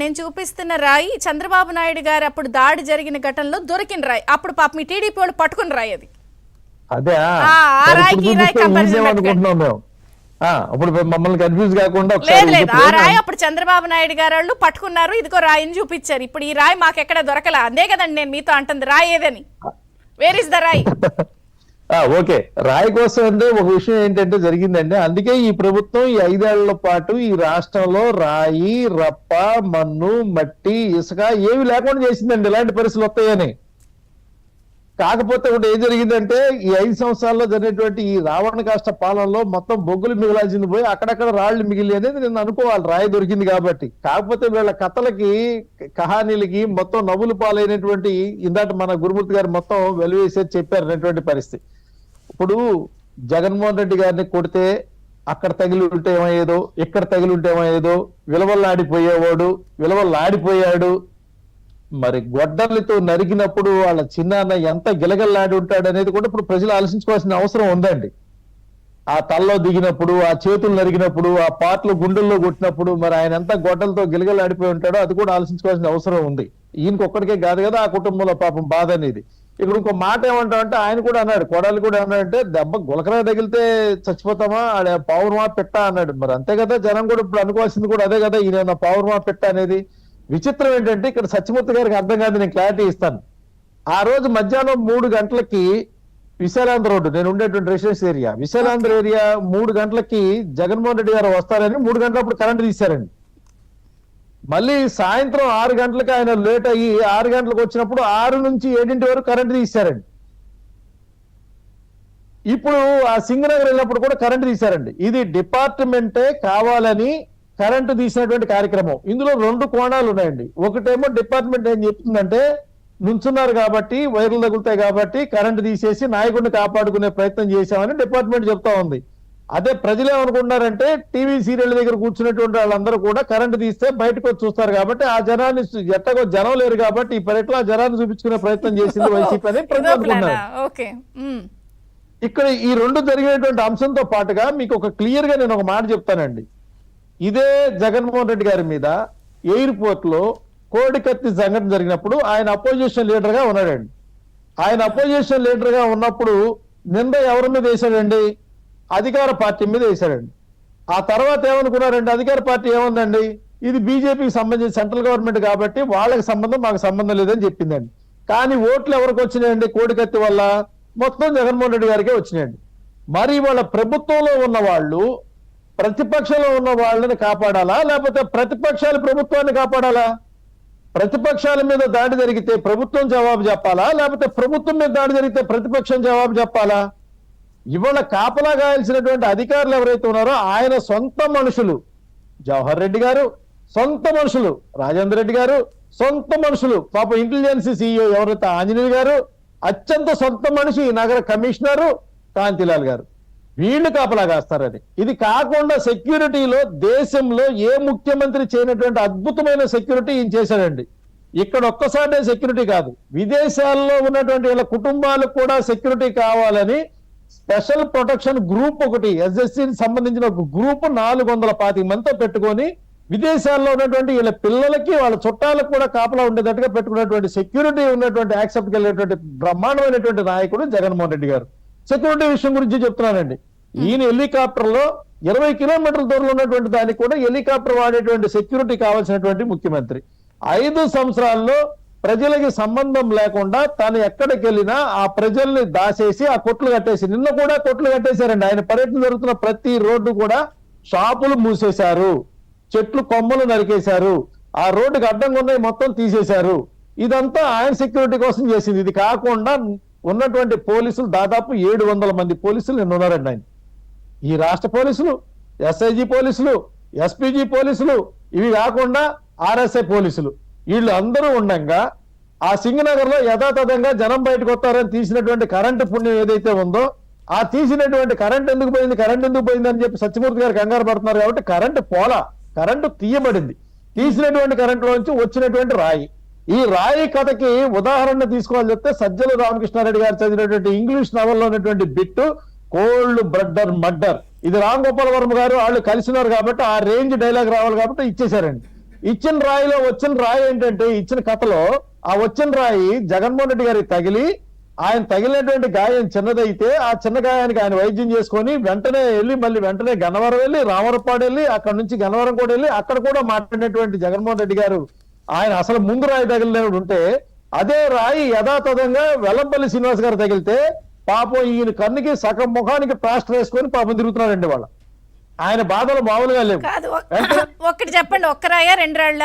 నేను చూపిస్తున్న రాయి చంద్రబాబు నాయుడు గారు అప్పుడు దాడి జరిగిన ఘటనలో దొరికిన రాయి. అప్పుడు పాప మీ టీడీపీ వాళ్ళు పట్టుకున్న రాయి అది. అదే అప్పుడు మమ్మల్ని కన్ఫ్యూజ్ కాకుండా లేదు ఆ రాయి అప్పుడు చంద్రబాబు నాయుడు గారు వాళ్ళు పట్టుకున్నారు, ఇదిగో రాయిని చూపించారు. ఇప్పుడు ఈ రాయి మాకు ఎక్కడ దొరకలా, అదే కదండి నేను మీతో అంటుంది రాయి ఏదని. వేర్ ఇస్ ద రాయి? ఓకే, రాయి కోసం అంటే ఒక విషయం ఏంటంటే జరిగిందండి. అందుకే ఈ ప్రభుత్వం ఈ 5 ఏళ్ల పాటు ఈ రాష్ట్రంలో రాయి, రప్ప, మన్ను, మట్టి, ఇసుక ఏవి లేకుండా చేసిందండి ఇలాంటి పరిస్థితులు వస్తాయని. కాకపోతే ఒకటి ఏం జరిగిందంటే ఈ 5 సంవత్సరాల్లో జరిగినటువంటి ఈ రావణ కాష్ట పాలనలో మొత్తం బొగ్గులు మిగిలాల్సింది పోయి అక్కడక్కడ రాళ్లు మిగిలి అనేది నేను అనుకోవాలి, రాయి దొరికింది కాబట్టి. కాకపోతే వీళ్ళ కథలకి, కహానీలకి మొత్తం నవ్వులు పాలైనటువంటి ఇందాక మన గురుమూర్తి గారు మొత్తం వెలువేసేది చెప్పారు అనేటువంటి పరిస్థితి. ఇప్పుడు జగన్మోహన్ రెడ్డి గారిని కొడితే అక్కడ తగిలి ఉంటే ఏమయ్యేదో, ఇక్కడ తగిలి ఉంటే ఏమయ్యేదో, విలవల్లాడిపోయేవాడు విలవల్లాడిపోయాడు. మరి గొడ్డలతో నరికినప్పుడు వాళ్ళ చిన్నాన్న ఎంత గిలగల్లాడి ఉంటాడు అనేది కూడా ఇప్పుడు ప్రజలు ఆలోచించుకోవాల్సిన అవసరం ఉందండి. ఆ తల్లో దిగినప్పుడు, ఆ చేతులు నరికినప్పుడు, ఆ పాటలు గుండెల్లో కొట్టినప్పుడు మరి ఆయన ఎంత గొడ్డలతో గిలగలాడిపోయి ఉంటాడో అది కూడా ఆలోచించుకోవాల్సిన అవసరం ఉంది. ఈయనకి ఒక్కడికే కాదు కదా ఆ కుటుంబంలో పాపం బాధ అనేది. ఇక్కడ ఇంకో మాట ఏమంటామంటే ఆయన కూడా అన్నాడు, కొడాలి కూడా అన్నాడంటే దెబ్బ గులకరా తగిలితే చచ్చిపోతామా, ఆడ పౌర్మా పెట్ట అన్నాడు. మరి అంతే కదా, జనం కూడా ఇప్పుడు అనుకోవాల్సింది కూడా అదే కదా, ఈయన పౌర్మా పెట్ట అనేది. విచిత్రం ఏంటంటే ఇక్కడ సత్యమూర్తి గారికి అర్థం కాదు, నేను క్లారిటీ ఇస్తాను. ఆ రోజు మధ్యాహ్నం 3 గంటలకి విశాలాంధ్ర రోడ్డు, నేను ఉండేటువంటి రెసిడెన్స్ ఏరియా విశాలాంధ్ర ఏరియా 3 గంటలకి జగన్మోహన్ రెడ్డి గారు వస్తారని 3 గంటలప్పుడు కరెంట్ తీశారండి. మళ్ళీ సాయంత్రం 6 గంటలకు ఆయన లేట్ అయ్యి 6 గంటలకు వచ్చినప్పుడు 6 నుంచి 7 వరకు కరెంట్ తీశారండి. ఇప్పుడు ఆ సింగనగర్ వెళ్ళినప్పుడు కూడా కరెంట్ తీశారండి. ఇది డిపార్ట్మెంటే కావాలని కరెంటు తీసినటువంటి కార్యక్రమం. ఇందులో 2 కోణాలు ఉన్నాయండి. ఒకటేమో డిపార్ట్మెంట్ ఏం చెప్తుందంటే నుంచున్నారు కాబట్టి, వైర్లు తగులుతాయి కాబట్టి కరెంటు తీసేసి నాయకుడిని కాపాడుకునే ప్రయత్నం చేశామని డిపార్ట్మెంట్ చెప్తా ఉంది. అదే ప్రజలు ఏమనుకుంటున్నారంటే టీవీ సీరియల్ దగ్గర కూర్చున్నటువంటి వాళ్ళందరూ కూడా కరెంటు తీస్తే బయటకు వచ్చి చూస్తారు కాబట్టి ఆ జనాన్ని, ఎట్టగో జనం లేరు కాబట్టి ఈ పర్యటన ఆ జనాన్ని చూపించుకునే ప్రయత్నం చేసింది వైసీపీ అని ప్రజలు అనుకున్నారు. ఇక్కడ ఈ 2 జరిగినటువంటి అంశంతో పాటుగా మీకు ఒక క్లియర్ గా నేను ఒక మాట చెప్తానండి. ఇదే జగన్మోహన్ రెడ్డి గారి మీద ఎయిర్పోర్ట్ లో కోడికత్తి సంఘటన జరిగినప్పుడు ఆయన అపోజిషన్ లీడర్ గా ఉన్నాడండి. ఆయన అపోజిషన్ లీడర్ గా ఉన్నప్పుడు నింద ఎవరి మీద వేశాడండి? అధికార పార్టీ మీద వేశాడండి. ఆ తర్వాత ఏమనుకున్నారండి, అధికార పార్టీ ఏముందండి, ఇది బీజేపీకి సంబంధించి సెంట్రల్ గవర్నమెంట్ కాబట్టి వాళ్ళకి సంబంధం మాకు సంబంధం లేదని చెప్పిందండి. కానీ ఓట్లు ఎవరికి వచ్చినాయండి? కోడికత్తి వల్ల మొత్తం జగన్మోహన్ రెడ్డి గారికే వచ్చినాయండి. మరి వాళ్ళ ప్రభుత్వంలో ఉన్న వాళ్ళు ప్రతిపక్షంలో ఉన్న వాళ్ళని కాపాడాలా, లేకపోతే ప్రతిపక్షాలు ప్రభుత్వాన్ని కాపాడాలా? ప్రతిపక్షాల మీద దాడి జరిగితే ప్రభుత్వం జవాబు చెప్పాలా, లేకపోతే ప్రభుత్వం మీద దాడి జరిగితే ప్రతిపక్షం జవాబు చెప్పాలా? ఇవాళ కాపలా గాయాల్సినటువంటి అధికారులు ఎవరైతే ఉన్నారో ఆయన సొంత మనుషులు, జవహర్ రెడ్డి గారు సొంత మనుషులు, రాజేంద్ర రెడ్డి గారు సొంత మనుషులు, పాప ఇంటెలిజెన్స్ CEO ఎవరైతే ఆంజనేయులు గారు అత్యంత సొంత మనిషి నగర కమిషనరు కాంతిలాల్ గారు, వీళ్ళు కాపలా కాస్తారని. ఇది కాకుండా సెక్యూరిటీలో దేశంలో ఏ ముఖ్యమంత్రి చేయనటువంటి అద్భుతమైన సెక్యూరిటీ ఈయన చేశాడండి. ఇక్కడ ఒక్కసారి సెక్యూరిటీ కాదు, విదేశాల్లో ఉన్నటువంటి వీళ్ళ కుటుంబాలకు కూడా సెక్యూరిటీ కావాలని స్పెషల్ ప్రొటెక్షన్ గ్రూప్ ఒకటి, SSCకి సంబంధించిన ఒక గ్రూప్ 425 మందితో పెట్టుకొని విదేశాల్లో ఉన్నటువంటి వీళ్ళ పిల్లలకి వాళ్ళ చుట్టాలకు కూడా కాపలా ఉండేటట్టుగా పెట్టుకున్నటువంటి సెక్యూరిటీ ఉన్నటువంటి యాక్సెప్ట్ కలిగినటువంటి బ్రహ్మాండమైనటువంటి నాయకుడు జగన్మోహన్ రెడ్డి గారు. సెక్యూరిటీ విషయం గురించి చెప్తున్నానండి. ఈయన హెలికాప్టర్ లో 20 కిలోమీటర్ల దూరంలో ఉన్నటువంటి దానికి కూడా హెలికాప్టర్ వాడేటువంటి సెక్యూరిటీ కావాల్సినటువంటి ముఖ్యమంత్రి. 5 సంవత్సరాల్లో ప్రజలకి సంబంధం లేకుండా తను ఎక్కడికి వెళ్ళినా ఆ ప్రజల్ని దాచేసి ఆ కొట్లు కట్టేసి, నిన్న కూడా కొట్లు కట్టేశారండి. ఆయన పర్యటన జరుగుతున్న ప్రతి రోడ్డు కూడా షాపులు మూసేశారు, చెట్లు కొమ్మలు నరికేశారు, ఆ రోడ్డుకి అడ్డంగా ఉన్నాయి మొత్తం తీసేశారు. ఇదంతా ఆయన సెక్యూరిటీ కోసం చేసింది. ఇది కాకుండా ఉన్నటువంటి పోలీసులు దాదాపు 700 మంది పోలీసులు నిన్న ఉన్నారండి ఆయన. ఈ రాష్ట్ర పోలీసులు, SIG పోలీసులు, SPG పోలీసులు, ఇవి కాకుండా RSI పోలీసులు, వీళ్ళు అందరూ ఉండగా ఆ సింగనగర్ లో యథాతథంగా జనం బయటకు వస్తారని తీసినటువంటి కరెంటు పుణ్యం ఏదైతే ఉందో, ఆ తీసినటువంటి కరెంట్ ఎందుకు పోయింది అని చెప్పి సత్యమూర్తి గారు కంగారు పడుతున్నారు. కాబట్టి కరెంటు కరెంటు తీయబడింది. తీసినటువంటి కరెంటులోంచి వచ్చినటువంటి రాయి, ఈ రాయి కథకి ఉదాహరణ తీసుకోవాలని చెప్తే సజ్జల రామకృష్ణారెడ్డి గారు చదివినటువంటి ఇంగ్లీష్ నవల్లో ఉన్నటువంటి బిట్టు కోల్డ్ బ్లడర్ మర్డర్, ఇది రామ్ గోపాల్ వర్మ గారు వాళ్ళు కలిసినారు కాబట్టి ఆ రేంజ్ డైలాగ్ రావాలి కాబట్టి ఇచ్చేశారండి. ఇచ్చిన రాయిలో వచ్చిన రాయి ఏంటంటే ఇచ్చిన కథలో ఆ వచ్చిన రాయి జగన్మోహన్ రెడ్డి గారికి తగిలి ఆయన తగిలినటువంటి గాయం చిన్నదైతే ఆ చిన్న గాయానికి ఆయన వైద్యం చేసుకొని వెంటనే వెళ్ళి మళ్ళీ వెంటనే గన్నవరం వెళ్ళి రామవరపాడు వెళ్ళి అక్కడ నుంచి గన్నవరం కూడా వెళ్ళి అక్కడ కూడా మాట్లాడినటువంటి జగన్మోహన్ రెడ్డి గారు ఆయన అసలు ముందు రాయి తగిలినప్పుడు ఉంటే అదే రాయి యథాతథంగా వెల్లంపల్లి శ్రీనివాస్ గారు తగిలితే పాపం ఈయన కన్నుకి సగం ముఖానికి ప్లాస్టర్ వేసుకొని పాపం తిరుగుతున్నారండి వాళ్ళ ఆయన బాధలు మామూలుగా లేవు కాదు ఒక్కటి చెప్పండి, ఒక్క రాయా రెండు రాళ్ళ?